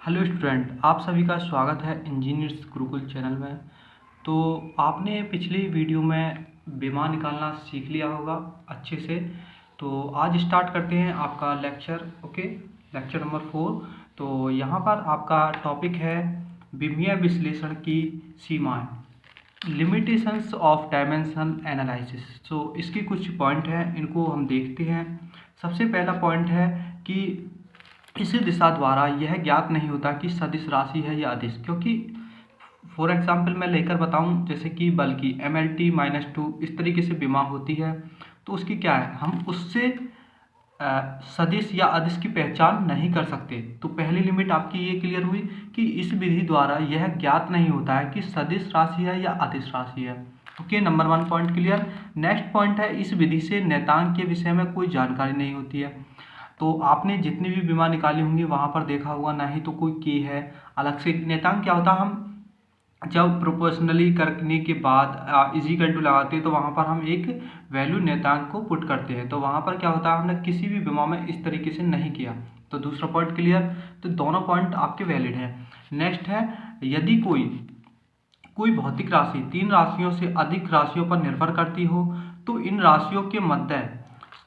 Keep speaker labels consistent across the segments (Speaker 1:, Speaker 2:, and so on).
Speaker 1: Hello student, आप सभी का स्वागत है इंजीनियर्स गुरुकुल चैनल में। तो आपने पिछली वीडियो में बीमा निकालना सीख लिया होगा अच्छे से। तो आज स्टार्ट करते हैं आपका लेक्चर। Okay, lecture number 4। तो यहाँ पर आपका टॉपिक है बीमीय विश्लेषण की सीमाएं, लिमिटेशंस ऑफ डायमेंशन एनालिसिस। तो इसकी कुछ पॉइंट हैं, इनको हम देखते हैं। सबसे पहला पॉइंट है कि इस दिशा द्वारा यह ज्ञात नहीं होता कि सदिश राशि है या अदिश, क्योंकि फॉर एग्जाम्पल मैं लेकर बताऊं, जैसे कि बल की MLT-2 इस तरीके से विमा होती है, तो उसकी क्या है, हम उससे सदिश या अदिश की पहचान नहीं कर सकते। तो पहली लिमिट आपकी ये क्लियर हुई कि इस विधि द्वारा यह ज्ञात नहीं होता है कि सदिश राशि है या अदिश राशि है। Okay, number 1 point clear. Next point है, इस विधि से नेतांक के विषय में कोई जानकारी नहीं होती है। तो आपने जितनी भी बीमा निकाली होंगी वहाँ पर देखा होगा, ना ही तो कोई की है अलग से। नेतांक क्या होता है, हम जब प्रोपोर्शनली करने के बाद इजिकल टू लगाते हैं तो वहाँ पर हम एक वैल्यू नेतांक को पुट करते हैं। तो वहाँ पर क्या होता है, हमने किसी भी बीमा में इस तरीके से नहीं किया। तो दूसरा पॉइंट क्लियर। तो दोनों पॉइंट आपके वैलिड हैं। नेक्स्ट है, यदि कोई भौतिक राशि 3 राशियों से अधिक राशियों पर निर्भर करती हो तो इन राशियों के मध्य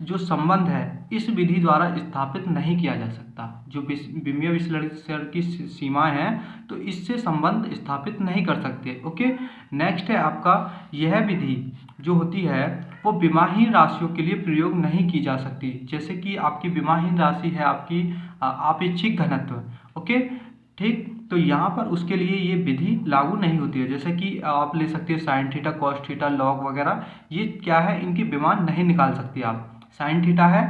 Speaker 1: जो संबंध है इस विधि द्वारा स्थापित नहीं किया जा सकता। जो बीमीय विश्लेषण की सीमाएं हैं तो इससे संबंध स्थापित नहीं कर सकते। ओके, नेक्स्ट है आपका, यह विधि जो होती है वो बीमाहीन राशियों के लिए प्रयोग नहीं की जा सकती। जैसे कि आपकी बीमाहीन राशि है आपकी आपेक्षिक घनत्व। ओके, ठीक। तो यहाँ पर उसके लिए ये विधि लागू नहीं होती है। जैसे कि आप ले सकते हैं sine theta, cos theta, log वगैरह, ये क्या है, इनकी बीमा नहीं निकाल सकती आप। साइन थीटा है,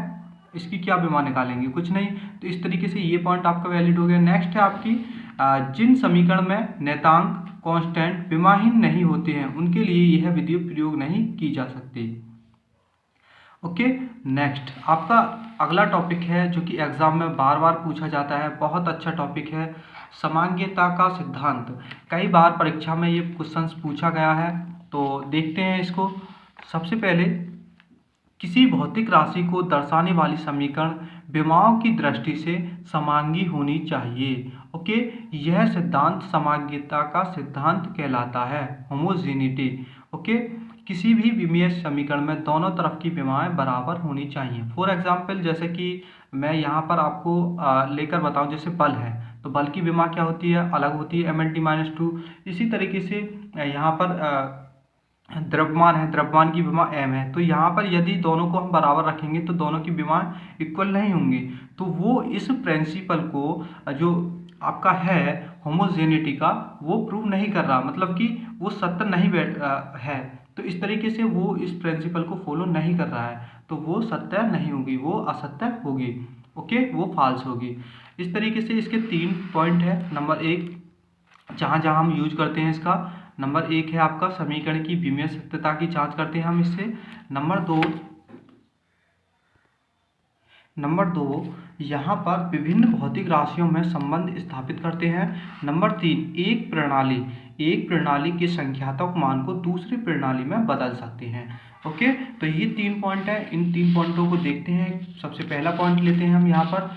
Speaker 1: इसकी क्या बीमा निकालेंगे, कुछ नहीं। तो इस तरीके से ये पॉइंट आपका वैलिड हो गया। नेक्स्ट है आपकी, जिन समीकरण में नेतांक कांस्टेंट बीमाहीन नहीं होते हैं उनके लिए यह विधि प्रयोग नहीं की जा सकती। ओके, नेक्स्ट आपका अगला टॉपिक है जो कि एग्जाम में बार बार पूछा जाता है, बहुत अच्छा टॉपिक है, समांगीयता का सिद्धांत। कई बार परीक्षा में ये क्वेश्चंस पूछा गया है, तो देखते हैं इसको। सबसे पहले, किसी भौतिक राशि को दर्शाने वाली समीकरण विमाओं की दृष्टि से समांगी होनी चाहिए। ओके, यह सिद्धांत समांगीयता का सिद्धांत कहलाता है, होमोजेनिटी। ओके, किसी भी विमीय समीकरण में दोनों तरफ की विमाएं बराबर होनी चाहिए। फॉर एग्जाम्पल, जैसे कि मैं यहाँ पर आपको लेकर बताऊँ, जैसे बल है तो बल की विमा क्या होती है, अलग होती है, MLT-2। इसी तरीके से यहाँ पर द्रव्यमान है, द्रव्यमान की विमा m है। तो यहाँ पर यदि दोनों को हम बराबर रखेंगे तो दोनों की विमा इक्वल नहीं होंगी। तो वो इस प्रिंसिपल को जो आपका है होमोजेनिटी का, वो प्रूव नहीं कर रहा, मतलब कि वो सत्य नहीं है। तो इस तरीके से वो इस प्रिंसिपल को फॉलो नहीं कर रहा है, तो वो सत्य नहीं होगी, वो असत्य होगी। ओके, वो फॉल्स होगी। इस तरीके से इसके 3 पॉइंट है। नंबर 1 जहाँ जहाँ हम यूज करते हैं इसका, नंबर 1 है आपका समीकरण की विमीय सत्यता की जांच करते हैं हम इससे। नंबर दो यहाँ पर विभिन्न भौतिक राशियों में संबंध स्थापित करते हैं। नंबर 3, एक प्रणाली के संख्यात्मक मान को दूसरी प्रणाली में बदल सकते हैं। ओके, तो ये 3 पॉइंट है, इन 3 पॉइंटों को देखते हैं। सबसे पहला पॉइंट लेते हैं हम यहाँ पर,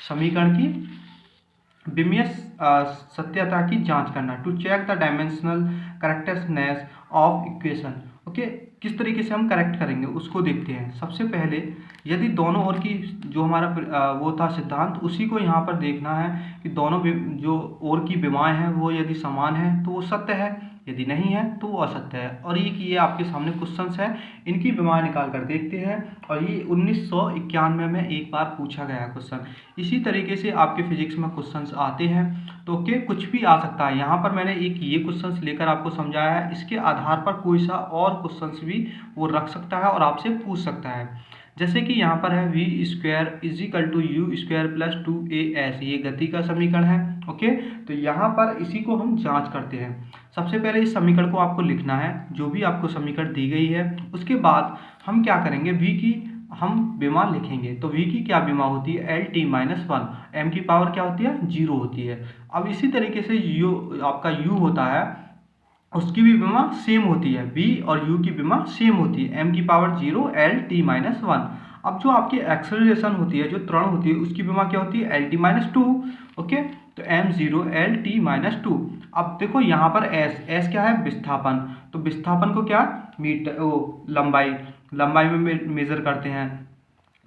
Speaker 1: समीकरण की विमीय सत्यता की जांच करना, to check the dimensional correctness of equation. Okay, किस तरीके से हम करेक्ट करेंगे उसको देखते हैं। सबसे पहले, यदि दोनों ओर की जो हमारा वो था सिद्धांत, उसी को यहाँ पर देखना है कि दोनों जो ओर की विमाएं हैं वो यदि समान है तो वो सत्य है, यदि नहीं है तो वो असत्य है। और ये आपके सामने क्वेश्चंस है, इनकी विमाएं निकाल कर देखते हैं। और ये 1991 में एक बार पूछा गया क्वेश्चन। इसी तरीके से आपके फिजिक्स में क्वेश्चंस आते हैं, तो कुछ भी आ सकता है। यहाँ पर मैंने एक ये क्वेश्चंस लेकर आपको समझाया है, इसके आधार पर कोई सा और क्वेश्चंस भी वो रख सकता है और आपसे पूछ सकता है। जैसे कि यहाँ पर है v² = u² + 2as, ये गति का समीकरण है। ओके, तो यहाँ पर इसी को हम जांच करते हैं। सबसे पहले इस समीकरण को आपको लिखना है, जो भी आपको समीकरण दी गई है। उसके बाद हम क्या करेंगे, v की हम विमा लिखेंगे। तो v की क्या विमा होती है, LT-1, m की पावर क्या होती है, 0 होती है। अब इसी तरीके से आपका u होता है, उसकी भी विमा सेम होती है, v और u की विमा सेम होती है, m की पावर 0, LT-1। अब जो आपकी एक्सेलरेशन होती है, जो त्वरण होती है, उसकी विमा क्या होती है, LT-2। ओके, तो m0 LT-2। अब देखो यहाँ पर s क्या है, विस्थापन। तो विस्थापन को क्या मीटर, वो लंबाई में मेजर करते हैं,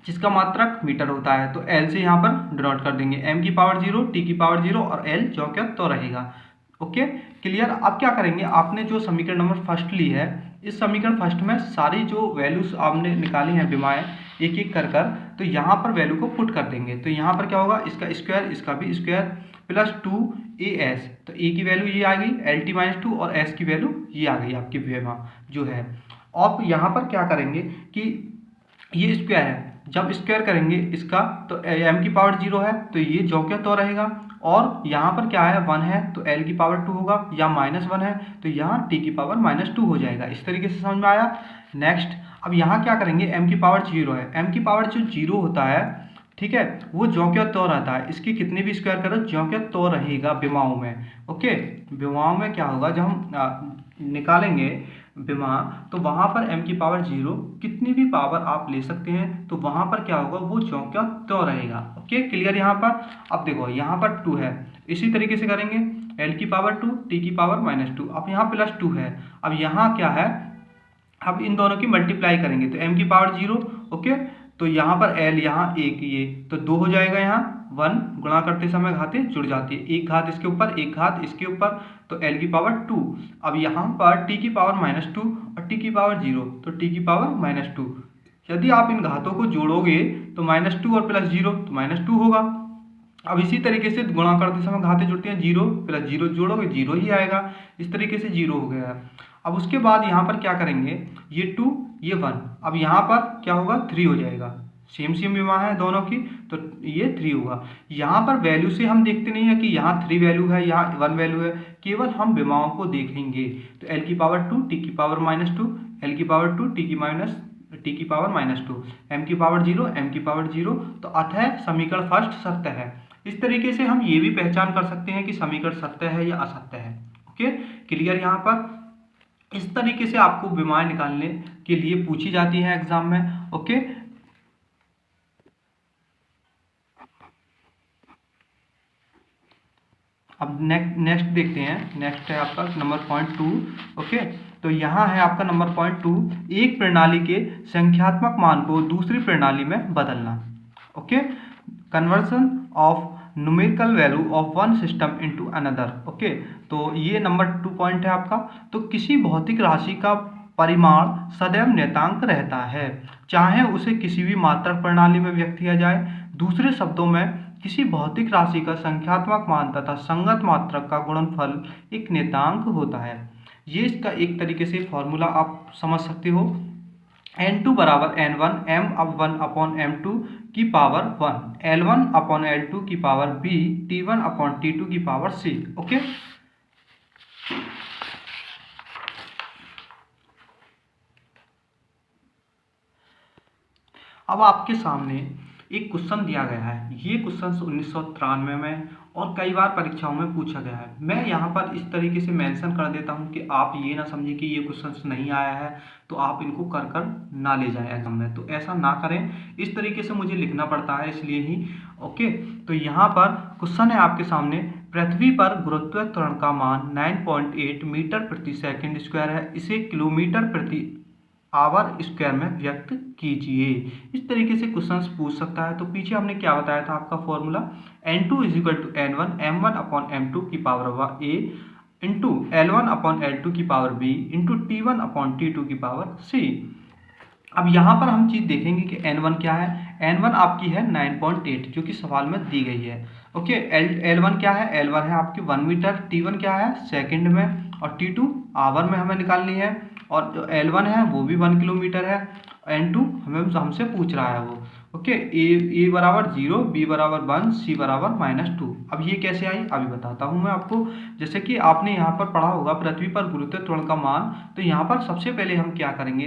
Speaker 1: जिसका मात्रक मीटर होता है। तो L से यहाँ पर डिनोट कर देंगे, m⁻0 t⁻0 और L जो क्या तो रहेगा। Okay, clear. अब क्या करेंगे, आपने जो समीकरण नंबर फर्स्ट ली है, इस समीकरण फर्स्ट में सारी जो वैल्यूज आपने निकाली हैं विमाएँ एक एक कर तो यहाँ पर वैल्यू को पुट कर देंगे। तो यहाँ पर क्या होगा, इसका स्क्वायर, इसका भी स्क्वायर, प्लस 2as। तो a की वैल्यू ये आ गई LT-2 और s की वैल्यू ये आ गई आपकी विमा जो है। अब यहाँ पर क्या करेंगे कि ये स्क्वायर है, जब स्क्वायर करेंगे इसका तो m⁻0 है, तो ये जो क्या तो रहेगा, और यहाँ पर क्या है 1 है तो L⁻2 होगा, या -1 है तो यहाँ t⁻2 हो जाएगा। इस तरीके से समझ में आया। नेक्स्ट, अब यहाँ क्या करेंगे, m⁻0 है, m⁻0 होता है, ठीक है, वो जो क्या तो रहता है, इसकी कितने भी स्क्वायर करो जो क्या तो रहेगा विमाओं में। ओके, विमाओं में क्या होगा, जब हम निकालेंगे विमा, तो वहाँ पर m⁻0 कितनी भी पावर आप ले सकते हैं, तो वहाँ पर क्या होगा, वो जो क्या तो रहेगा। ओके, क्लियर यहाँ पर। अब देखो यहाँ पर 2 है, इसी तरीके से करेंगे L⁻2 t⁻2। अब यहाँ +2 है, अब यहाँ क्या है, अब इन दोनों की मल्टीप्लाई करेंगे तो m⁻0। ओके, तो यहाँ पर L, यहाँ एक, ये तो 2 हो जाएगा, यहाँ 1 गुणा करते समय घातें जुड़ जाती है, एक घात इसके ऊपर एक घात इसके ऊपर, तो L⁻2। अब यहाँ पर t⁻2 और t⁻0, तो t⁻2। यदि आप इन घातों को जोड़ोगे तो -2 और +0 तो -2 होगा। अब इसी तरीके से गुणा करते समय घातें जुड़ती हैं, 0 + 0 जोड़ोगे 0 ही आएगा। इस तरीके से 0 हो गया। अब उसके बाद यहाँ पर क्या करेंगे, ये 2 ये 1, अब यहाँ पर क्या होगा 3 हो जाएगा, सेम विमा है दोनों की, तो ये 3 होगा। यहाँ पर वैल्यू से हम देखते नहीं है कि यहाँ 3 वैल्यू है, यहाँ 1 वैल्यू है, केवल हम विमाओं को देखेंगे। तो L⁻2 t⁻2, L⁻2 t⁻2, m⁻0, तो अतः समीकरण फर्स्ट सत्य है। इस तरीके से हम ये भी पहचान कर सकते हैं कि समीकरण सत्य है या असत्य है। Okay, clear. यहाँ पर इस तरीके से आपको विमाएं निकालने के लिए पूछी जाती है एग्जाम में। ओके, अब नेक्स्ट देखते हैं। नेक्स्ट है आपका नंबर पॉइंट 2। ओके, तो यहाँ है आपका नंबर पॉइंट 2, एक प्रणाली के संख्यात्मक मान को दूसरी प्रणाली में बदलना। Okay, conversion of numerical value of one system into another. Okay, तो ये नंबर 2 पॉइंट है आपका। तो किसी भौतिक राशि का परिमाण सदैव नियतांक रहता है, चाहे उसे किसी भी मात्रक प्रणाली में व्यक्त किया जाए। दूसरे शब्दों में, किसी भौतिक राशि का संख्यात्मक मान तथा संगत मात्रक का गुणनफल एक नियतांक होता है। ये इसका एक तरीके से फॉर्मूला आप समझ सकते हो। n2 बराबर n1 m1/m2 की पावर 1, L1/L2 की पावर b, T1/T2 की पावर c। ओके, अब आपके सामने एक क्वेश्चन दिया गया है। ये क्वेश्चन 1993 में और कई बार परीक्षाओं में पूछा गया है। मैं यहाँ पर इस तरीके से मेंशन कर देता हूँ कि आप ये ना समझें कि ये क्वेश्चन नहीं आया है तो आप इनको कर ना ले जाएं एग्जाम में, तो ऐसा ना करें। इस तरीके से मुझे लिखना पड़ता है, इसलिए ही। ओके, तो यहाँ पर क्वेश्चन है आपके सामने, पृथ्वी पर गुरुत्व त्वरण का मान 9.8 मीटर प्रति सेकंड स्क्वायर है, इसे किलोमीटर प्रति आवर स्क्वायर में व्यक्त कीजिए। इस तरीके से क्वेश्चंस पूछ सकता है। तो पीछे हमने क्या बताया था, आपका फॉर्मूला n2 = n1 m1/m2 की पावर a इंटू L1/L2 की पावर b इंटू T1/T2 की पावर c। अब यहाँ पर हम चीज़ देखेंगे कि n1 क्या है। n1 आपकी है 9.8 जो कि सवाल में दी गई है। ओके, L1 क्या है, L1 है आपकी 1 मीटर, T1 क्या है सेकंड में, और T2 आवर में हमें निकालनी है, और जो L1 है वो भी 1 किलोमीटर है, n2 हमसे पूछ रहा है वो। ओके, ए बराबर 0, बी बराबर 1, सी बराबर -2। अब ये कैसे आई अभी बताता हूँ मैं आपको। जैसे कि आपने यहाँ पर पढ़ा होगा पृथ्वी पर गुरुत्व त्वरण का मान, तो यहाँ पर सबसे पहले हम क्या करेंगे,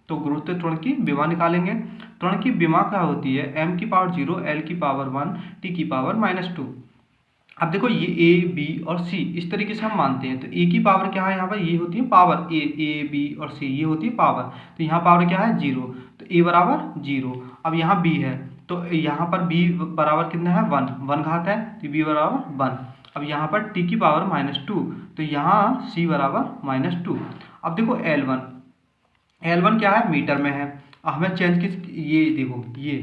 Speaker 1: तो गुरुत्व त्वरण की विमा निकालेंगे। त्वरण की विमा क्या होती है, m⁻0 L⁻1 T⁻2। अब देखो ये ए, बी और सी इस तरीके से हम मानते हैं। तो ए की पावर क्या है, यहाँ पर ये होती है पावर, ए बी और सी ये होती है पावर, तो यहाँ पावर क्या है 0। तो a बराबर 0। अब यहाँ b है तो यहाँ पर b बराबर कितना है 1, 1 घात है तो b बराबर 1। अब यहाँ पर t की पावर -2 तो यहाँ c बराबर -2। अब देखो L1 क्या है, मीटर में है। हमें चेंज किस, ये देखो ये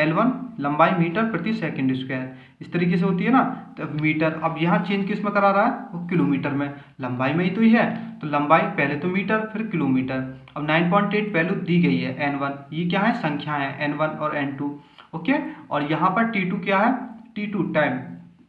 Speaker 1: L1 लंबाई मीटर प्रति सेकंड स्क्वायर इस तरीके से होती है ना, तो मीटर। अब यहाँ चेंज किस में करा रहा है, वो किलोमीटर में, लंबाई में ही तो ही है, तो लंबाई पहले तो मीटर फिर किलोमीटर। अब 9.8 वैल्यू दी गई है n1, ये क्या है, संख्या है n1 और n2। ओके, और यहाँ पर t2 क्या है, t2 टाइम।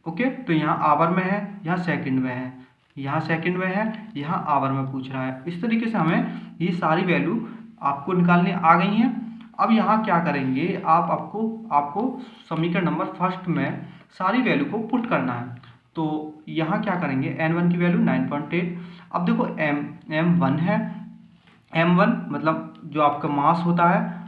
Speaker 1: ओके, तो यहाँ आवर में है, यहाँ सेकंड में है, यहाँ सेकंड में है, यहाँ आवर में पूछ रहा है। इस तरीके से हमें ये सारी वैल्यू आपको निकालने आ गई हैं। अब यहाँ क्या करेंगे, आपको समीकरण नंबर फर्स्ट में सारी वैल्यू को पुट करना है। तो यहाँ क्या करेंगे, n1 की वैल्यू 9.8। अब देखो m1 है, m1 मतलब जो आपका मास होता है,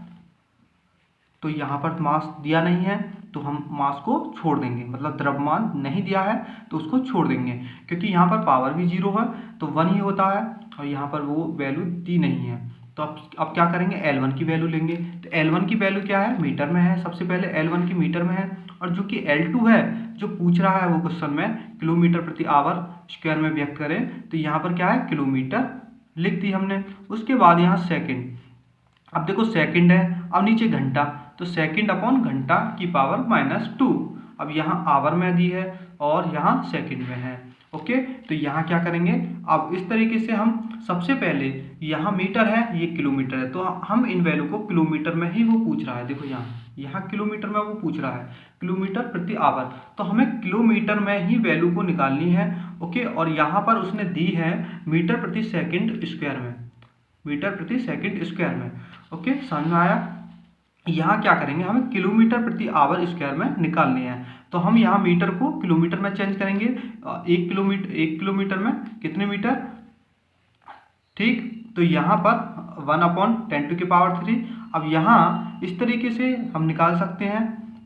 Speaker 1: तो यहाँ पर मास दिया नहीं है तो हम मास को छोड़ देंगे, मतलब द्रव्यमान नहीं दिया है तो उसको छोड़ देंगे, क्योंकि यहाँ पर पावर भी 0 है तो 1 ही होता है और यहाँ पर वो वैल्यू दी नहीं है। तो अब क्या करेंगे, L1 की वैल्यू लेंगे। तो L1 की वैल्यू क्या है, मीटर में है, सबसे पहले L1 की मीटर में है, और जो कि L2 है जो पूछ रहा है वो क्वेश्चन में किलोमीटर प्रति आवर स्क्वायर में व्यक्त करें, तो यहाँ पर क्या है, किलोमीटर लिख दी हमने। उसके बाद यहाँ सेकेंड, अब देखो सेकंड है, अब नीचे घंटा, तो सेकंड अपॉन घंटा की पावर -2। अब यहाँ आवर में दी है और यहाँ सेकंड में है। ओके, तो यहाँ क्या करेंगे, अब इस तरीके से हम सबसे पहले, यहाँ मीटर है ये किलोमीटर है, तो हम इन वैल्यू को किलोमीटर में ही वो पूछ रहा है। देखो यहाँ किलोमीटर में वो पूछ रहा है, किलोमीटर प्रति आवर, तो हमें किलोमीटर में ही वैल्यू को निकालनी है। ओके, और यहाँ पर उसने दी है मीटर प्रति सेकेंड स्क्वायर में, मीटर प्रति सेकंड स्क्वायर में। ओके, समझ में आया। यहाँ क्या करेंगे, हमें किलोमीटर प्रति आवर स्क्वायर में निकालनी है, तो हम यहाँ मीटर को किलोमीटर में चेंज करेंगे। 1 किलोमीटर में कितने मीटर, ठीक, तो यहाँ पर 1/10⁻³ अब यहाँ इस तरीके से हम निकाल सकते हैं,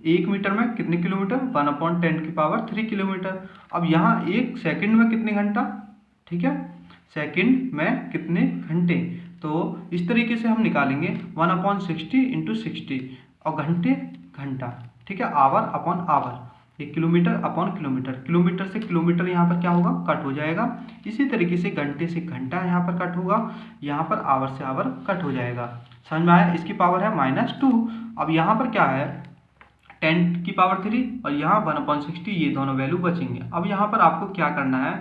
Speaker 1: 1 मीटर में कितने किलोमीटर, 1/10⁻³ किलोमीटर। अब यहाँ 1 सेकंड में कितने घंटा, ठीक है, सेकंड में कितने घंटे, तो इस तरीके से हम निकालेंगे 1/60 × 60 और घंटे घंटा, ठीक है, आवर अपॉन आवर, एक किलोमीटर अपॉन किलोमीटर, किलोमीटर से किलोमीटर यहाँ पर क्या होगा, कट हो जाएगा। इसी तरीके से घंटे से घंटा यहाँ पर कट होगा, यहाँ पर आवर से आवर कट हो जाएगा। समझ में आया, इसकी पावर है -2। अब यहाँ पर क्या है, 10 की पावर 3 और यहाँ 1/60, ये दोनों वैल्यू बचेंगे। अब यहाँ पर आपको क्या करना है,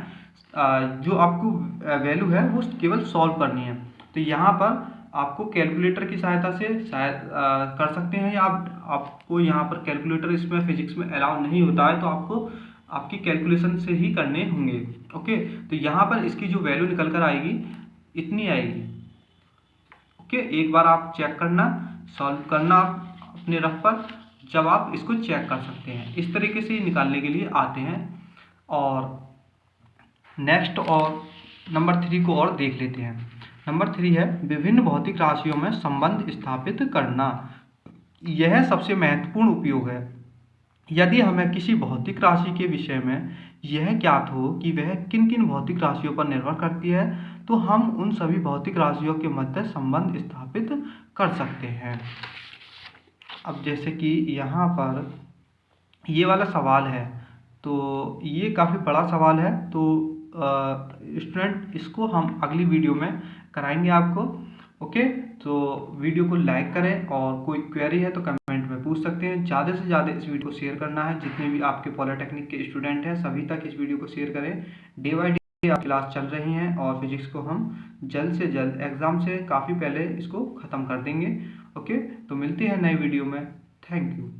Speaker 1: जो आपको वैल्यू है वो केवल सॉल्व करनी है। तो यहाँ पर आपको कैलकुलेटर की सहायता से शायद कर सकते हैं, या आपको यहाँ पर कैलकुलेटर इसमें फिजिक्स में अलाउ नहीं होता है, तो आपको आपकी कैलकुलेशन से ही करने होंगे। ओके, तो यहाँ पर इसकी जो वैल्यू निकल कर आएगी इतनी आएगी। ओके, एक बार आप चेक करना, सॉल्व करना अपने रफ पर, जब आप इसको चेक कर सकते हैं। इस तरीके से निकालने के लिए आते हैं। और नेक्स्ट और नंबर 3 को और देख लेते हैं। नंबर 3 है विभिन्न भौतिक राशियों में संबंध स्थापित करना। यह सबसे महत्वपूर्ण उपयोग है। यदि हमें किसी भौतिक राशि के विषय में यह ज्ञात हो कि वह किन किन भौतिक राशियों पर निर्भर करती है, तो हम उन सभी भौतिक राशियों के मध्य संबंध स्थापित कर सकते हैं। अब जैसे कि यहाँ पर ये वाला सवाल है, तो ये काफ़ी बड़ा सवाल है, तो स्टूडेंट इसको हम अगली वीडियो में कराएंगे आपको। ओके, तो वीडियो को लाइक करें, और कोई क्वेरी है तो कमेंट में पूछ सकते हैं। ज़्यादा से ज़्यादा इस वीडियो को शेयर करना है, जितने भी आपके पॉलिटेक्निक के स्टूडेंट हैं सभी तक इस वीडियो को शेयर करें। डे बाय डे क्लास चल रही हैं और फिजिक्स को हम जल्द से जल्द एग्ज़ाम से काफ़ी पहले इसको ख़त्म कर देंगे। ओके, तो मिलते हैं नए वीडियो में। Thank you.